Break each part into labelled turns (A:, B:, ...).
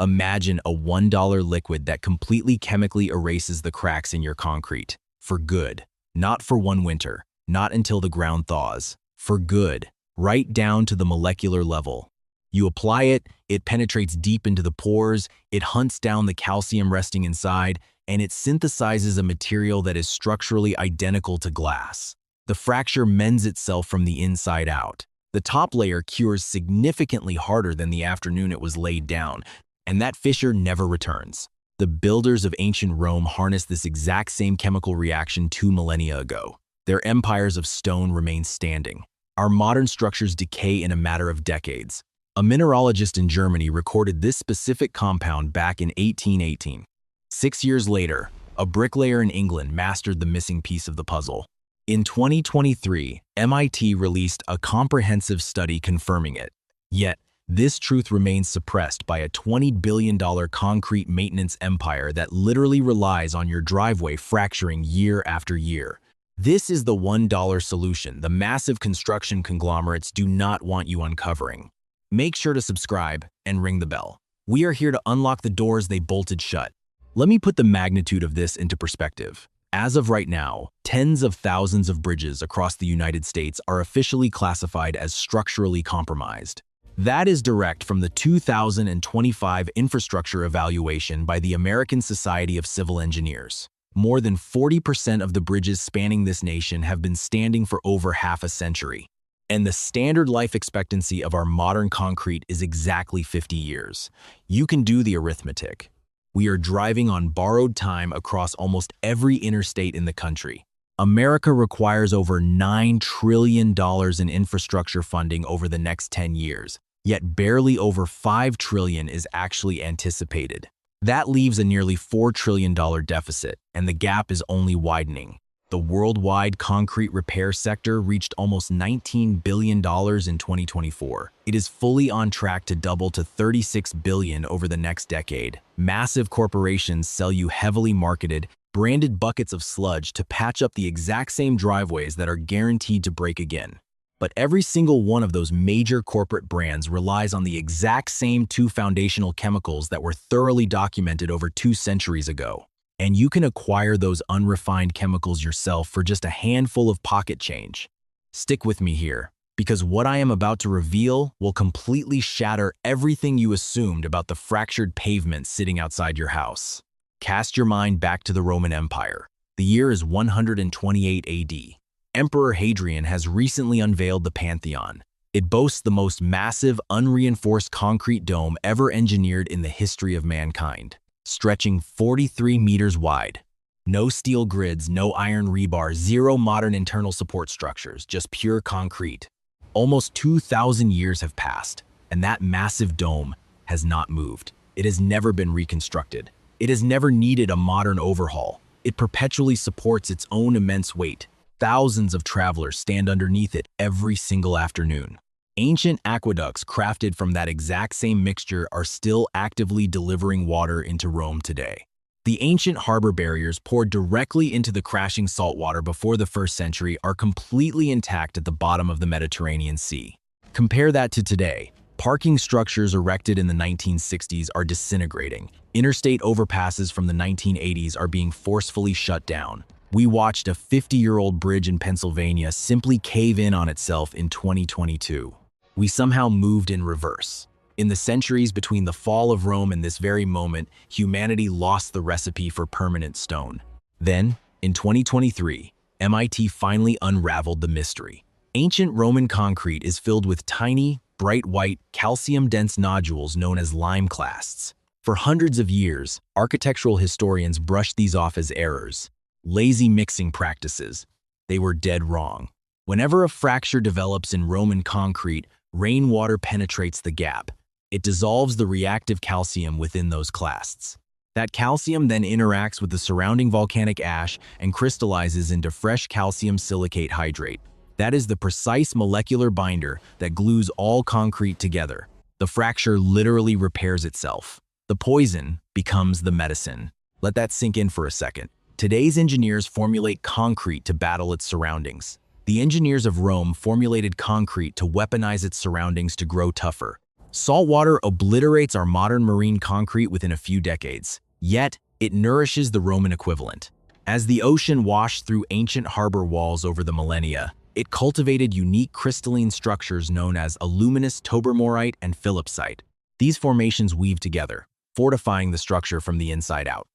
A: Imagine a $1 liquid that completely chemically erases the cracks in your concrete. For good. Not for one winter. Not until the ground thaws. For good. Right down to the molecular level. You apply it, it penetrates deep into the pores, it hunts down the calcium resting inside, and it synthesizes a material that is structurally identical to glass. The fracture mends itself from the inside out. The top layer cures significantly harder than the afternoon it was laid down, and that fissure never returns. The builders of ancient Rome harnessed this exact same chemical reaction 2 millennia ago. Their empires of stone remain standing. Our modern structures decay in a matter of decades. A mineralogist in Germany recorded this specific compound back in 1818. 6 years later, a bricklayer in England mastered the missing piece of the puzzle. In 2023, MIT released a comprehensive study confirming it. Yet, this truth remains suppressed by a $20 billion concrete maintenance empire that literally relies on your driveway fracturing year after year. This is the $1 solution the massive construction conglomerates do not want you uncovering. Make sure to subscribe and ring the bell. We are here to unlock the doors they bolted shut. Let me put the magnitude of this into perspective. As of right now, tens of thousands of bridges across the United States are officially classified as structurally compromised. That is direct from the 2025 infrastructure evaluation by the American Society of Civil Engineers. More than 40% of the bridges spanning this nation have been standing for over half a century. And the standard life expectancy of our modern concrete is exactly 50 years. You can do the arithmetic. We are driving on borrowed time across almost every interstate in the country. America requires over $9 trillion in infrastructure funding over the next 10 years, yet barely over $5 trillion is actually anticipated. That leaves a nearly $4 trillion deficit, and the gap is only widening. The worldwide concrete repair sector reached almost $19 billion in 2024. It is fully on track to double to $36 billion over the next decade. Massive corporations sell you heavily marketed, branded buckets of sludge to patch up the exact same driveways that are guaranteed to break again. But every single one of those major corporate brands relies on the exact same 2 foundational chemicals that were thoroughly documented over 2 centuries ago. And you can acquire those unrefined chemicals yourself for just a handful of pocket change. Stick with me here, because what I am about to reveal will completely shatter everything you assumed about the fractured pavement sitting outside your house. Cast your mind back to the Roman Empire. The year is 128 AD. Emperor Hadrian has recently unveiled the Pantheon. It boasts the most massive, unreinforced concrete dome ever engineered in the history of mankind, stretching 43 meters wide. No steel grids, no iron rebar, zero modern internal support structures, just pure concrete. Almost 2,000 years have passed, and that massive dome has not moved. It has never been reconstructed. It has never needed a modern overhaul. It perpetually supports its own immense weight. Thousands of travelers stand underneath it every single afternoon. Ancient aqueducts crafted from that exact same mixture are still actively delivering water into Rome today. The ancient harbor barriers poured directly into the crashing saltwater before the 1st century are completely intact at the bottom of the Mediterranean Sea. Compare that to today. Parking structures erected in the 1960s are disintegrating. Interstate overpasses from the 1980s are being forcefully shut down. We watched a 50-year-old bridge in Pennsylvania simply cave in on itself in 2022. We somehow moved in reverse. In the centuries between the fall of Rome and this very moment, humanity lost the recipe for permanent stone. Then, in 2023, MIT finally unraveled the mystery. Ancient Roman concrete is filled with tiny, bright white, calcium-dense nodules known as limeclasts. For hundreds of years, architectural historians brushed these off as errors, lazy mixing practices. They were dead wrong. Whenever a fracture develops in Roman concrete, rainwater penetrates the gap. It dissolves the reactive calcium within those clasts. That calcium then interacts with the surrounding volcanic ash and crystallizes into fresh calcium silicate hydrate. That is the precise molecular binder that glues all concrete together. The fracture literally repairs itself. The poison becomes the medicine. Let that sink in for a second. Today's engineers formulate concrete to battle its surroundings. The engineers of Rome formulated concrete to weaponize its surroundings to grow tougher. Salt water obliterates our modern marine concrete within a few decades, yet it nourishes the Roman equivalent. As the ocean washed through ancient harbor walls over the millennia, it cultivated unique crystalline structures known as aluminous tobermorite and phillipsite. These formations weave together, fortifying the structure from the inside out.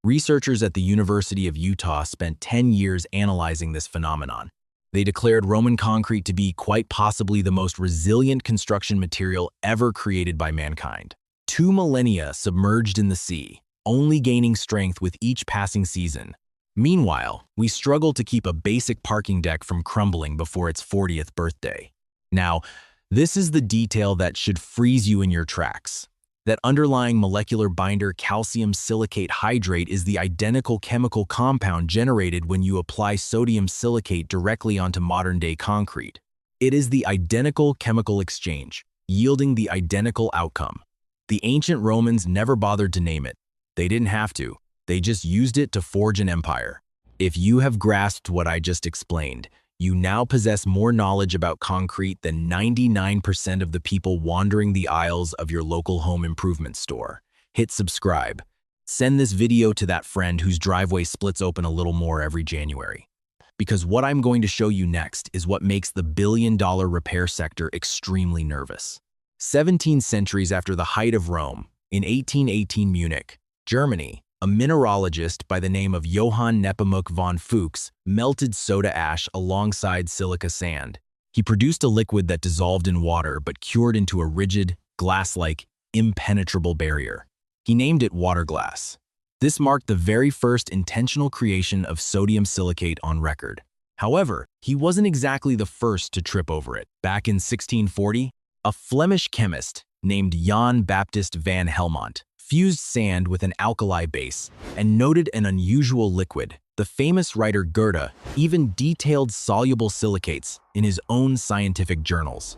A: Researchers at the University of Utah spent 10 years analyzing this phenomenon. They declared Roman concrete to be quite possibly the most resilient construction material ever created by mankind. 2 millennia submerged in the sea, only gaining strength with each passing season. Meanwhile, we struggle to keep a basic parking deck from crumbling before its 40th birthday. Now, this is the detail that should freeze you in your tracks. That underlying molecular binder calcium silicate hydrate is the identical chemical compound generated when you apply sodium silicate directly onto modern-day concrete. It is the identical chemical exchange, yielding the identical outcome. The ancient Romans never bothered to name it. They didn't have to. They just used it to forge an empire. If you have grasped what I just explained, you now possess more knowledge about concrete than 99% of the people wandering the aisles of your local home improvement store. Hit subscribe. Send this video to that friend whose driveway splits open a little more every January. Because what I'm going to show you next is what makes the billion-dollar repair sector extremely nervous. 17 centuries after the height of Rome, in 1818 Munich, Germany, a mineralogist by the name of Johann Nepomuk von Fuchs melted soda ash alongside silica sand. He produced a liquid that dissolved in water but cured into a rigid, glass-like, impenetrable barrier. He named it water glass. This marked the very first intentional creation of sodium silicate on record. However, he wasn't exactly the first to trip over it. Back in 1640, a Flemish chemist named Jan Baptist van Helmont fused sand with an alkali base and noted an unusual liquid. The famous writer Goethe even detailed soluble silicates in his own scientific journals.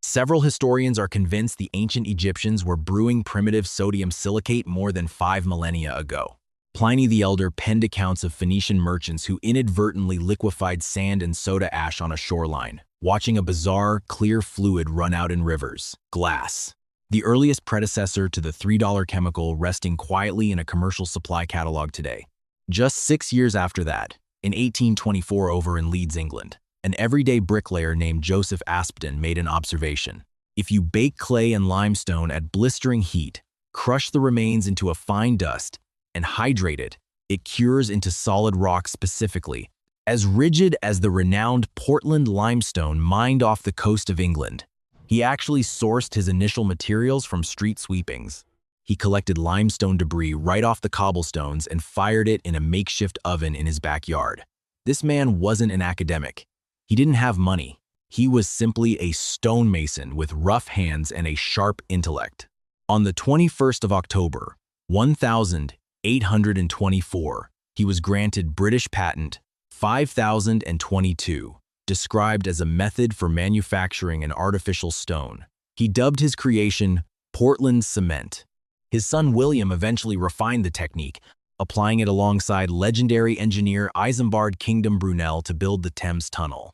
A: Several historians are convinced the ancient Egyptians were brewing primitive sodium silicate more than 5 millennia ago. Pliny the Elder penned accounts of Phoenician merchants who inadvertently liquefied sand and soda ash on a shoreline, watching a bizarre, clear fluid run out in rivers. Glass. The earliest predecessor to the $3 chemical resting quietly in a commercial supply catalog today. Just 6 years after that, in 1824 over in Leeds, England, an everyday bricklayer named Joseph Aspdin made an observation. If you bake clay and limestone at blistering heat, crush the remains into a fine dust, and hydrate it, it cures into solid rock specifically, as rigid as the renowned Portland limestone mined off the coast of England. He actually sourced his initial materials from street sweepings. He collected limestone debris right off the cobblestones and fired it in a makeshift oven in his backyard. This man wasn't an academic. He didn't have money. He was simply a stonemason with rough hands and a sharp intellect. On the 21st of October, 1824, he was granted British patent 5022. Described as a method for manufacturing an artificial stone. He dubbed his creation Portland cement. His son William eventually refined the technique, applying it alongside legendary engineer Isambard Kingdom Brunel to build the Thames Tunnel.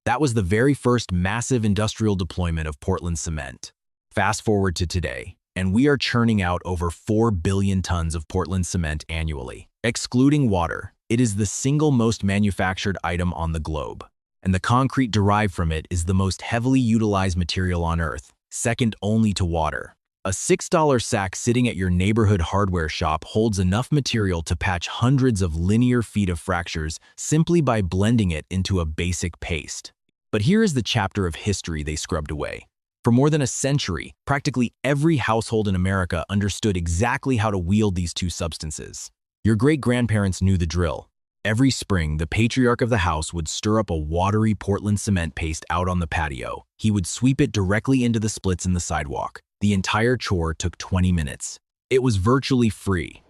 A: That was the very first massive industrial deployment of Portland cement. Fast forward to today, and we are churning out over 4 billion tons of Portland cement annually. Excluding water, it is the single most manufactured item on the globe. And the concrete derived from it is the most heavily utilized material on Earth, second only to water. A $6 sack sitting at your neighborhood hardware shop holds enough material to patch hundreds of linear feet of fractures simply by blending it into a basic paste. But here is the chapter of history they scrubbed away. For more than a century, practically every household in America understood exactly how to wield these two substances. Your great-grandparents knew the drill. Every spring, the patriarch of the house would stir up a watery Portland cement paste out on the patio. He would sweep it directly into the splits in the sidewalk. The entire chore took 20 minutes. It was virtually free,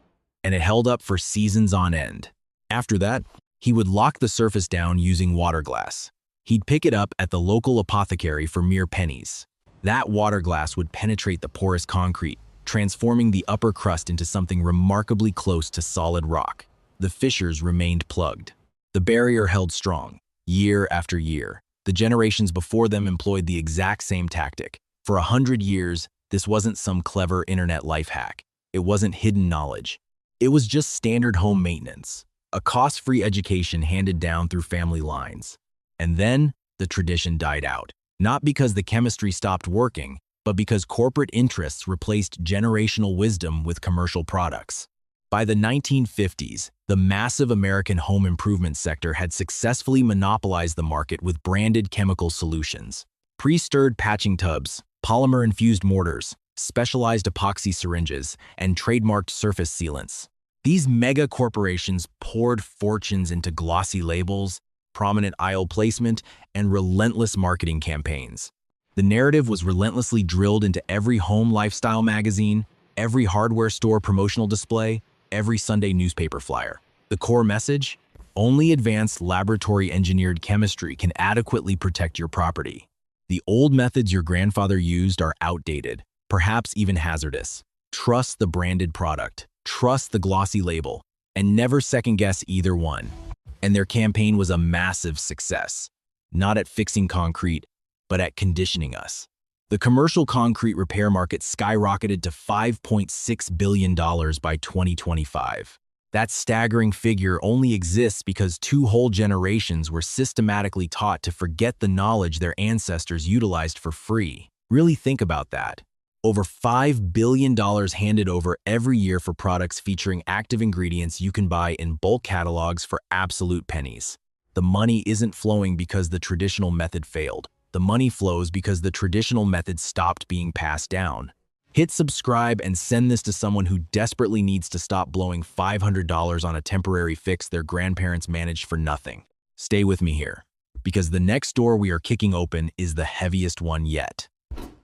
A: and it held up for seasons on end. After that, he would lock the surface down using water glass. He'd pick it up at the local apothecary for mere pennies. That water glass would penetrate the porous concrete, transforming the upper crust into something remarkably close to solid rock. The fissures remained plugged. The barrier held strong, year after year. The generations before them employed the exact same tactic. For 100 years, this wasn't some clever internet life hack. It wasn't hidden knowledge. It was just standard home maintenance, a cost-free education handed down through family lines. And then, the tradition died out. Not because the chemistry stopped working, but because corporate interests replaced generational wisdom with commercial products. By the 1950s, the massive American home improvement sector had successfully monopolized the market with branded chemical solutions. Pre-stirred patching tubs, polymer-infused mortars, specialized epoxy syringes, and trademarked surface sealants. These mega corporations poured fortunes into glossy labels, prominent aisle placement, and relentless marketing campaigns. The narrative was relentlessly drilled into every home lifestyle magazine, every hardware store promotional display, every Sunday newspaper flyer. The core message? Only advanced laboratory-engineered chemistry can adequately protect your property. The old methods your grandfather used are outdated, perhaps even hazardous. Trust the branded product, trust the glossy label, and never second-guess either one. And their campaign was a massive success, not at fixing concrete, but at conditioning us. The commercial concrete repair market skyrocketed to $5.6 billion by 2025. That staggering figure only exists because 2 whole generations were systematically taught to forget the knowledge their ancestors utilized for free. Really think about that. Over $5 billion handed over every year for products featuring active ingredients you can buy in bulk catalogs for absolute pennies. The money isn't flowing because the traditional method failed. The money flows because the traditional method stopped being passed down. Hit subscribe and send this to someone who desperately needs to stop blowing $500 on a temporary fix their grandparents managed for nothing. Stay with me here, because the next door we are kicking open is the heaviest one yet.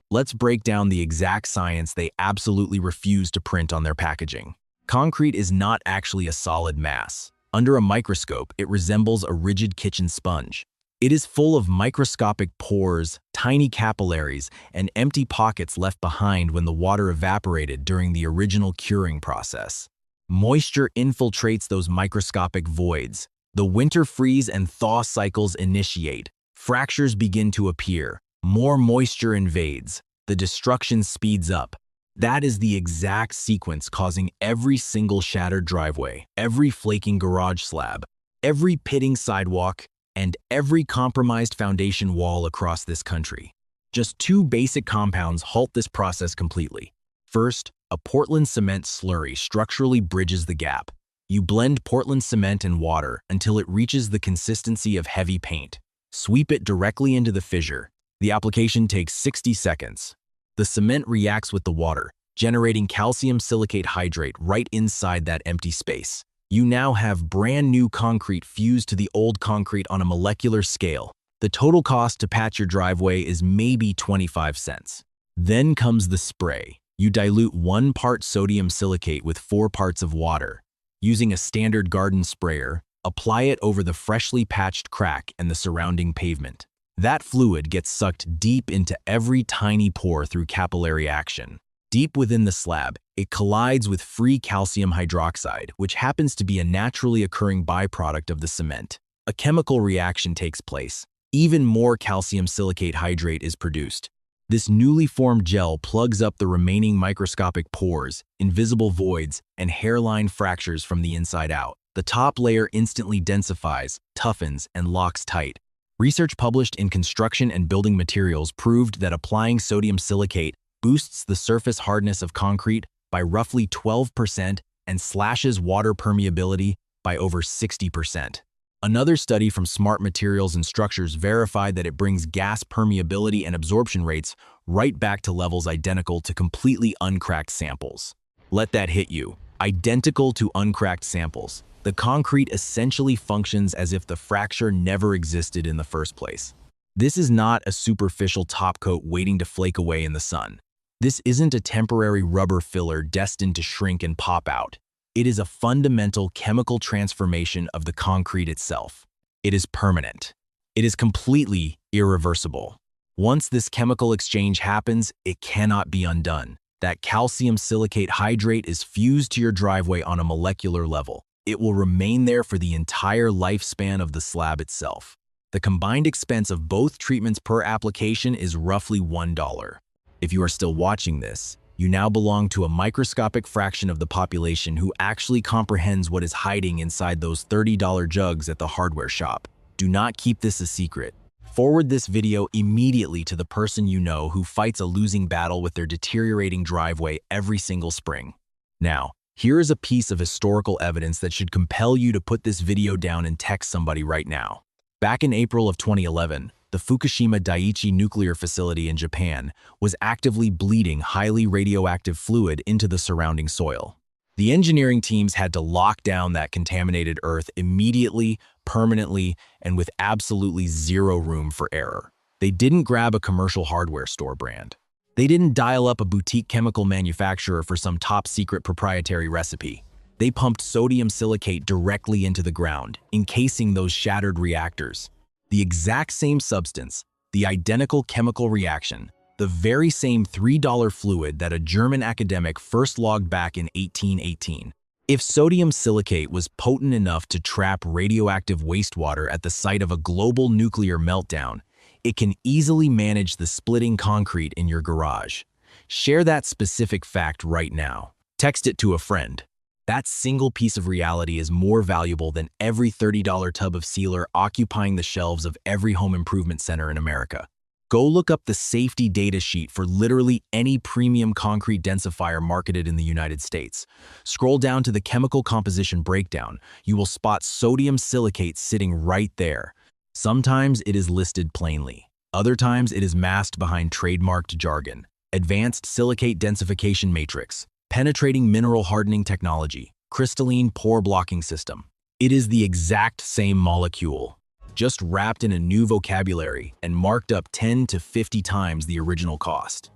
A: Let's break down the exact science they absolutely refuse to print on their packaging. Concrete is not actually a solid mass. Under a microscope, it resembles a rigid kitchen sponge. It is full of microscopic pores, tiny capillaries, and empty pockets left behind when the water evaporated during the original curing process. Moisture infiltrates those microscopic voids. The winter freeze and thaw cycles initiate. Fractures begin to appear. More moisture invades. The destruction speeds up. That is the exact sequence causing every single shattered driveway, every flaking garage slab, every pitting sidewalk, and every compromised foundation wall across this country. Just 2 basic compounds halt this process completely. First, a Portland cement slurry structurally bridges the gap. You blend Portland cement and water until it reaches the consistency of heavy paint. Sweep it directly into the fissure. The application takes 60 seconds. The cement reacts with the water, generating calcium silicate hydrate right inside that empty space. You now have brand new concrete fused to the old concrete on a molecular scale. The total cost to patch your driveway is maybe 25 cents. Then comes the spray. You dilute 1 part sodium silicate with 4 parts of water. Using a standard garden sprayer, apply it over the freshly patched crack and the surrounding pavement. That fluid gets sucked deep into every tiny pore through capillary action. Deep within the slab, it collides with free calcium hydroxide, which happens to be a naturally occurring byproduct of the cement. A chemical reaction takes place. Even more calcium silicate hydrate is produced. This newly formed gel plugs up the remaining microscopic pores, invisible voids, and hairline fractures from the inside out. The top layer instantly densifies, toughens, and locks tight. Research published in Construction and Building Materials proved that applying sodium silicate boosts the surface hardness of concrete by roughly 12% and slashes water permeability by over 60%. Another study from Smart Materials and Structures verified that it brings gas permeability and absorption rates right back to levels identical to completely uncracked samples. Let that hit you. Identical to uncracked samples. The concrete essentially functions as if the fracture never existed in the first place. This is not a superficial top coat waiting to flake away in the sun. This isn't a temporary rubber filler destined to shrink and pop out. It is a fundamental chemical transformation of the concrete itself. It is permanent. It is completely irreversible. Once this chemical exchange happens, it cannot be undone. That calcium silicate hydrate is fused to your driveway on a molecular level. It will remain there for the entire lifespan of the slab itself. The combined expense of both treatments per application is roughly $1. If you are still watching this, you now belong to a microscopic fraction of the population who actually comprehends what is hiding inside those $30 jugs at the hardware shop. Do not keep this a secret. Forward this video immediately to the person you know who fights a losing battle with their deteriorating driveway every single spring. Now, here is a piece of historical evidence that should compel you to put this video down and text somebody right now. Back in April of 2011, the Fukushima Daiichi nuclear facility in Japan was actively bleeding highly radioactive fluid into the surrounding soil. The engineering teams had to lock down that contaminated earth immediately, permanently, and with absolutely zero room for error. They didn't grab a commercial hardware store brand. They didn't dial up a boutique chemical manufacturer for some top-secret proprietary recipe. They pumped sodium silicate directly into the ground, encasing those shattered reactors. The exact same substance, the identical chemical reaction, the very same $3 fluid that a German academic first logged back in 1818. If sodium silicate was potent enough to trap radioactive wastewater at the site of a global nuclear meltdown, it can easily manage the splitting concrete in your garage. Share that specific fact right now. Text it to a friend. That single piece of reality is more valuable than every $30 tub of sealer occupying the shelves of every home improvement center in America. Go look up the safety data sheet for literally any premium concrete densifier marketed in the United States. Scroll down to the chemical composition breakdown. You will spot sodium silicate sitting right there. Sometimes it is listed plainly. Other times it is masked behind trademarked jargon. Advanced silicate densification matrix. Penetrating mineral hardening technology, crystalline pore blocking system. It is the exact same molecule, just wrapped in a new vocabulary and marked up 10 to 50 times the original cost.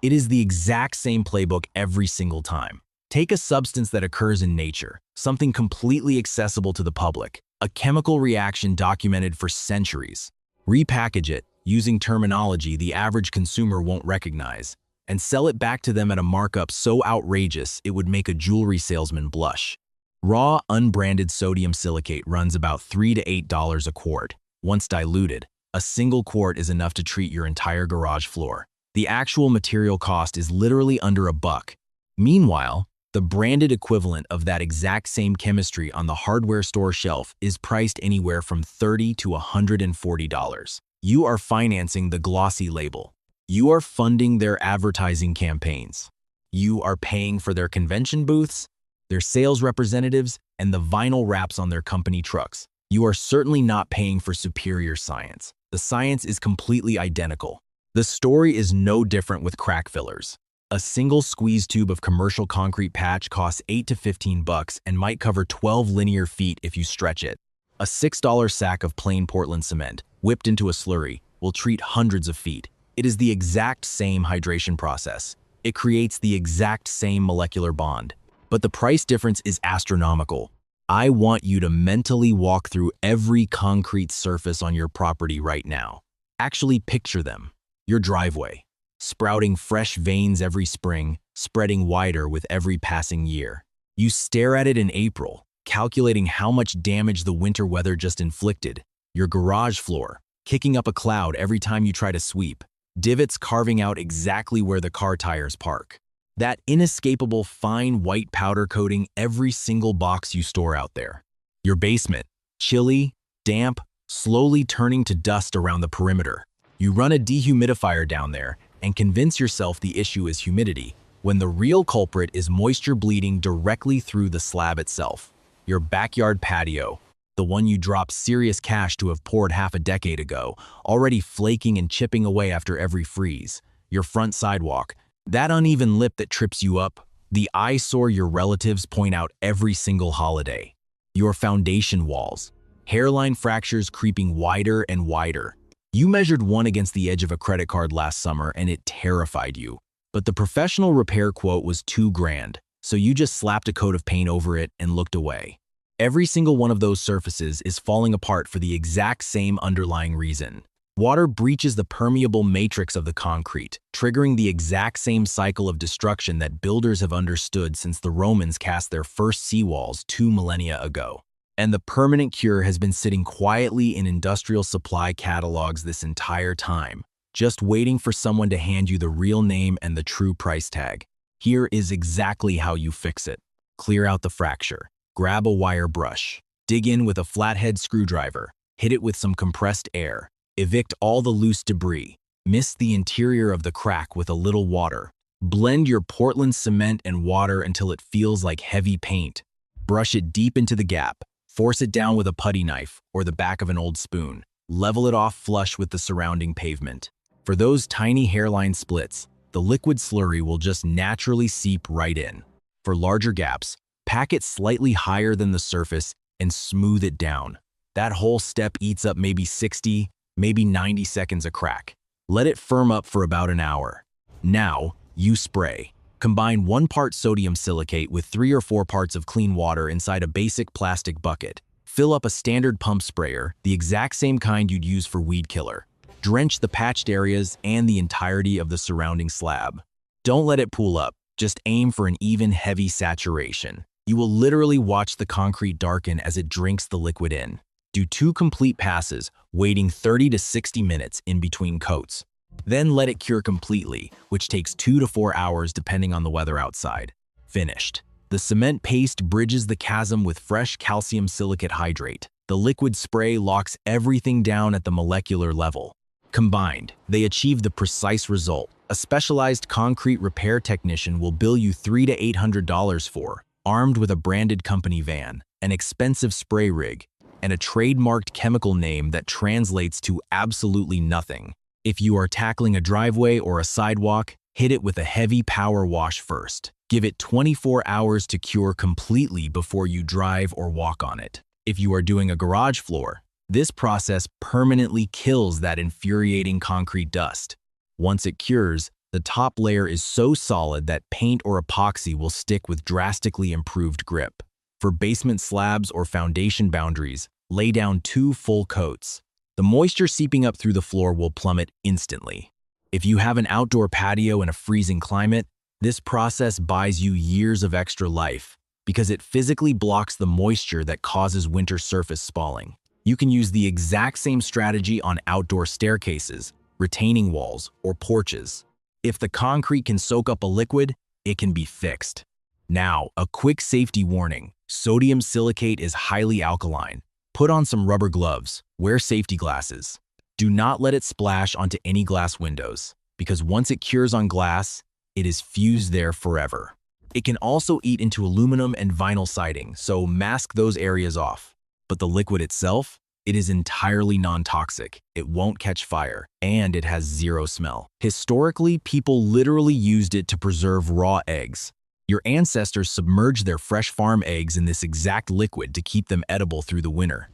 A: It is the exact same playbook every single time. Take a substance that occurs in nature, something completely accessible to the public, a chemical reaction documented for centuries. Repackage it using terminology the average consumer won't recognize, and sell it back to them at a markup so outrageous it would make a jewelry salesman blush. Raw, unbranded sodium silicate runs about $3 to $8 a quart. Once diluted, a single quart is enough to treat your entire garage floor. The actual material cost is literally under $1. Meanwhile, the branded equivalent of that exact same chemistry on the hardware store shelf is priced anywhere from $30 to $140. You are financing the glossy label. You are funding their advertising campaigns. You are paying for their convention booths, their sales representatives, and the vinyl wraps on their company trucks. You are certainly not paying for superior science. The science is completely identical. The story is no different with crack fillers. A single squeeze tube of commercial concrete patch costs $8 to $15 and might cover 12 linear feet if you stretch it. A $6 sack of plain Portland cement, whipped into a slurry, will treat hundreds of feet. It is the exact same hydration process. It creates the exact same molecular bond. But the price difference is astronomical. I want you to mentally walk through every concrete surface on your property right now. Actually picture them. Your driveway, sprouting fresh veins every spring, spreading wider with every passing year. You stare at it in April, calculating how much damage the winter weather just inflicted. Your garage floor, kicking up a cloud every time you try to sweep. Divots carving out exactly where the car tires park. That inescapable fine white powder coating every single box you store out there. Your basement, chilly, damp, slowly turning to dust around the perimeter. You run a dehumidifier down there and convince yourself the issue is humidity, when the real culprit is moisture bleeding directly through the slab itself. Your backyard patio, the one you dropped serious cash to have poured half a decade ago, already flaking and chipping away after every freeze. Your front sidewalk, that uneven lip that trips you up, the eyesore your relatives point out every single holiday. Your foundation walls, hairline fractures creeping wider and wider. You measured one against the edge of a credit card last summer and it terrified you. But the professional repair quote was $2 grand, so you just slapped a coat of paint over it and looked away. Every single one of those surfaces is falling apart for the exact same underlying reason. Water breaches the permeable matrix of the concrete, triggering the exact same cycle of destruction that builders have understood since the Romans cast their first seawalls 2 millennia ago. And the permanent cure has been sitting quietly in industrial supply catalogs this entire time. just waiting for someone to hand you the real name and the true price tag. Here is exactly how you fix it. Clear out the fracture. Grab a wire brush. Dig in with a flathead screwdriver. Hit it with some compressed air. Evict all the loose debris. Mist the interior of the crack with a little water. Blend your Portland cement and water until it feels like heavy paint. Brush it deep into the gap. Force it down with a putty knife or the back of an old spoon. Level it off flush with the surrounding pavement. For those tiny hairline splits, the liquid slurry will just naturally seep right in. For larger gaps, pack it slightly higher than the surface and smooth it down. That whole step eats up maybe 60, maybe 90 seconds a crack. Let it firm up for about an hour. Now, you spray. Combine 1 part sodium silicate with 3 or 4 parts of clean water inside a basic plastic bucket. Fill up a standard pump sprayer, the exact same kind you'd use for weed killer. Drench the patched areas and the entirety of the surrounding slab. Don't let it pool up, just aim for an even heavy saturation. You will literally watch the concrete darken as it drinks the liquid in. Do 2 complete passes, waiting 30 to 60 minutes in between coats. Then let it cure completely, which takes 2 to 4 hours depending on the weather outside. Finished. The cement paste bridges the chasm with fresh calcium silicate hydrate. The liquid spray locks everything down at the molecular level. Combined, they achieve the precise result. A specialized concrete repair technician will bill you $300 to $800 for, armed with a branded company van, an expensive spray rig, and a trademarked chemical name that translates to absolutely nothing. If you are tackling a driveway or a sidewalk, hit it with a heavy power wash first. Give it 24 hours to cure completely before you drive or walk on it. If you are doing a garage floor, this process permanently kills that infuriating concrete dust. Once it cures, the top layer is so solid that paint or epoxy will stick with drastically improved grip. For basement slabs or foundation boundaries, lay down 2 full coats. The moisture seeping up through the floor will plummet instantly. If you have an outdoor patio in a freezing climate, this process buys you years of extra life because it physically blocks the moisture that causes winter surface spalling. You can use the exact same strategy on outdoor staircases, retaining walls, or porches. If the concrete can soak up a liquid, it can be fixed. Now, a quick safety warning. Sodium silicate is highly alkaline. Put on some rubber gloves. Wear safety glasses. Do not let it splash onto any glass windows, because once it cures on glass, it is fused there forever. It can also eat into aluminum and vinyl siding, so mask those areas off. But the liquid itself, it is entirely non-toxic. It won't catch fire, and it has 0 smell. Historically, people literally used it to preserve raw eggs. Your ancestors submerged their fresh farm eggs in this exact liquid to keep them edible through the winter.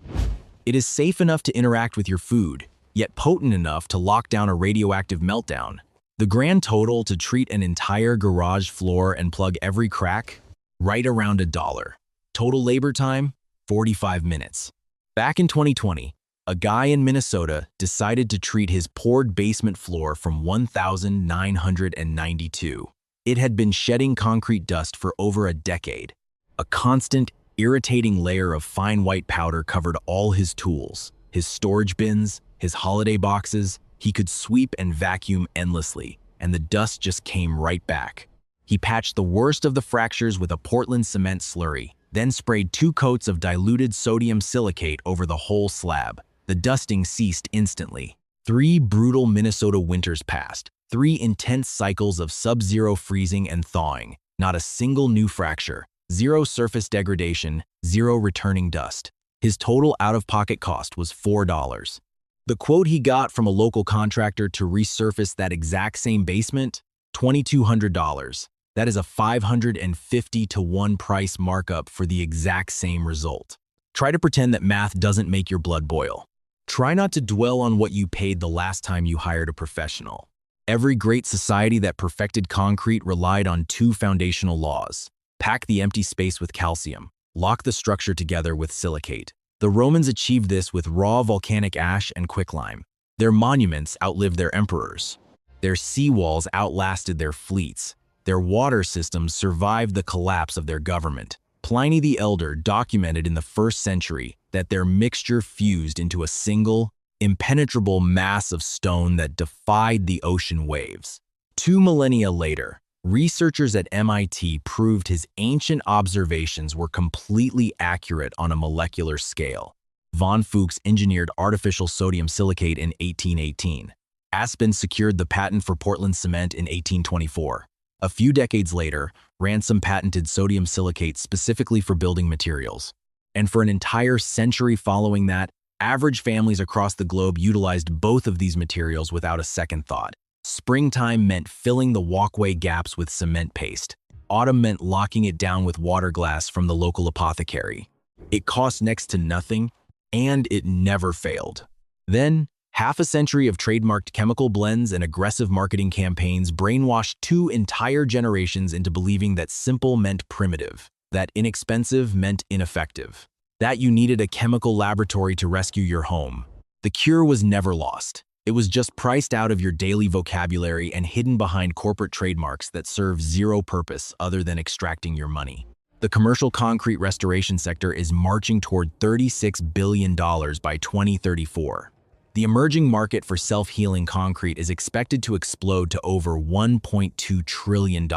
A: It is safe enough to interact with your food, yet potent enough to lock down a radioactive meltdown. The grand total to treat an entire garage floor and plug every crack? Right around $1. Total labor time? 45 minutes. Back in 2020, a guy in Minnesota decided to treat his poured basement floor from 1,992. It had been shedding concrete dust for over a decade. A constant, irritating layer of fine white powder covered all his tools, his storage bins, his holiday boxes. He could sweep and vacuum endlessly, and the dust just came right back. He patched the worst of the fractures with a Portland cement slurry, then sprayed 2 coats of diluted sodium silicate over the whole slab. The dusting ceased instantly. 3 brutal Minnesota winters passed. 3 intense cycles of sub-zero freezing and thawing. Not a single new fracture. 0 surface degradation. 0 returning dust. His total out-of-pocket cost was $4. The quote he got from a local contractor to resurface that exact same basement? $2,200. That is a 550 to 1 price markup for the exact same result. Try to pretend that math doesn't make your blood boil. Try not to dwell on what you paid the last time you hired a professional. Every great society that perfected concrete relied on 2 foundational laws. Pack the empty space with calcium. Lock the structure together with silicate. The Romans achieved this with raw volcanic ash and quicklime. Their monuments outlived their emperors. Their seawalls outlasted their fleets. Their water systems survived the collapse of their government. Pliny the Elder documented in the 1st century that their mixture fused into a single, impenetrable mass of stone that defied the ocean waves. 2 millennia later, researchers at MIT proved his ancient observations were completely accurate on a molecular scale. Von Fuchs engineered artificial sodium silicate in 1818. Aspen secured the patent for Portland cement in 1824. A few decades later, Ransom patented sodium silicate specifically for building materials. And for an entire century following that, average families across the globe utilized both of these materials without a second thought. Springtime meant filling the walkway gaps with cement paste. Autumn meant locking it down with water glass from the local apothecary. It cost next to nothing, and it never failed. Then, half a century of trademarked chemical blends and aggressive marketing campaigns brainwashed 2 entire generations into believing that simple meant primitive, that inexpensive meant ineffective, that you needed a chemical laboratory to rescue your home. The cure was never lost. It was just priced out of your daily vocabulary and hidden behind corporate trademarks that serve zero purpose other than extracting your money. The commercial concrete restoration sector is marching toward $36 billion by 2034. The emerging market for self-healing concrete is expected to explode to over $1.2 trillion.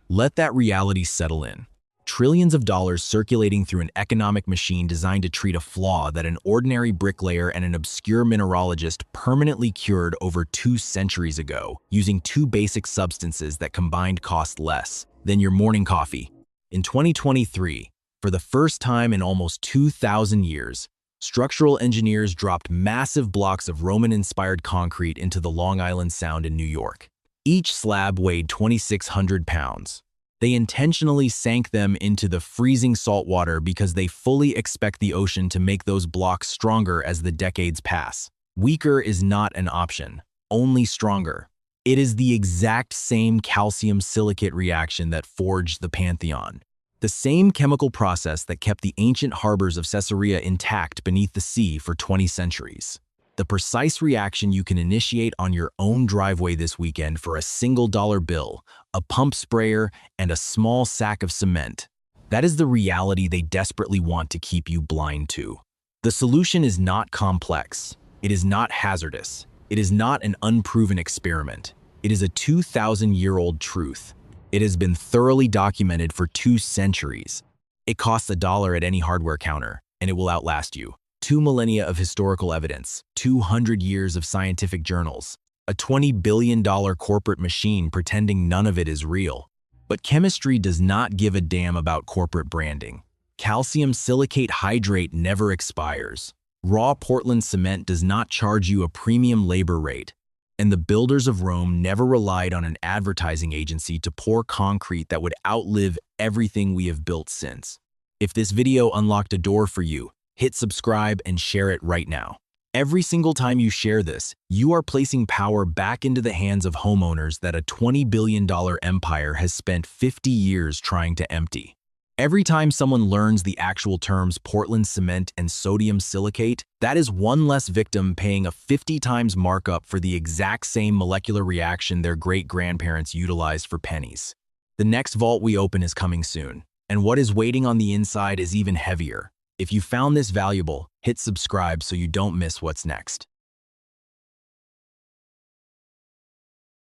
A: Let that reality settle in. Trillions of dollars circulating through an economic machine designed to treat a flaw that an ordinary bricklayer and an obscure mineralogist permanently cured over 2 centuries ago, using 2 basic substances that combined cost less than your morning coffee. In 2023, for the first time in almost 2,000 years, structural engineers dropped massive blocks of Roman-inspired concrete into the Long Island Sound in New York. Each slab weighed 2,600 pounds. They intentionally sank them into the freezing salt water because they fully expect the ocean to make those blocks stronger as the decades pass. Weaker is not an option, only stronger. It is the exact same calcium silicate reaction that forged the Pantheon. The same chemical process that kept the ancient harbors of Caesarea intact beneath the sea for 20 centuries. The precise reaction you can initiate on your own driveway this weekend for a single dollar bill, a pump sprayer, and a small sack of cement. That is the reality they desperately want to keep you blind to. The solution is not complex. It is not hazardous. It is not an unproven experiment. It is a 2,000-year-old truth. It has been thoroughly documented for 2 centuries. It costs $1 at any hardware counter, and it will outlast you. 2 millennia of historical evidence, 200 years of scientific journals, a $20 billion corporate machine pretending none of it is real. But chemistry does not give a damn about corporate branding. Calcium silicate hydrate never expires. Raw Portland cement does not charge you a premium labor rate. And the builders of Rome never relied on an advertising agency to pour concrete that would outlive everything we have built since. If this video unlocked a door for you, hit subscribe and share it right now. Every single time you share this, you are placing power back into the hands of homeowners that a $20 billion empire has spent 50 years trying to empty. Every time someone learns the actual terms Portland cement and sodium silicate, that is one less victim paying a 50 times markup for the exact same molecular reaction their great-grandparents utilized for pennies. The next vault we open is coming soon, and what is waiting on the inside is even heavier. If you found this valuable, hit subscribe so you don't miss what's next.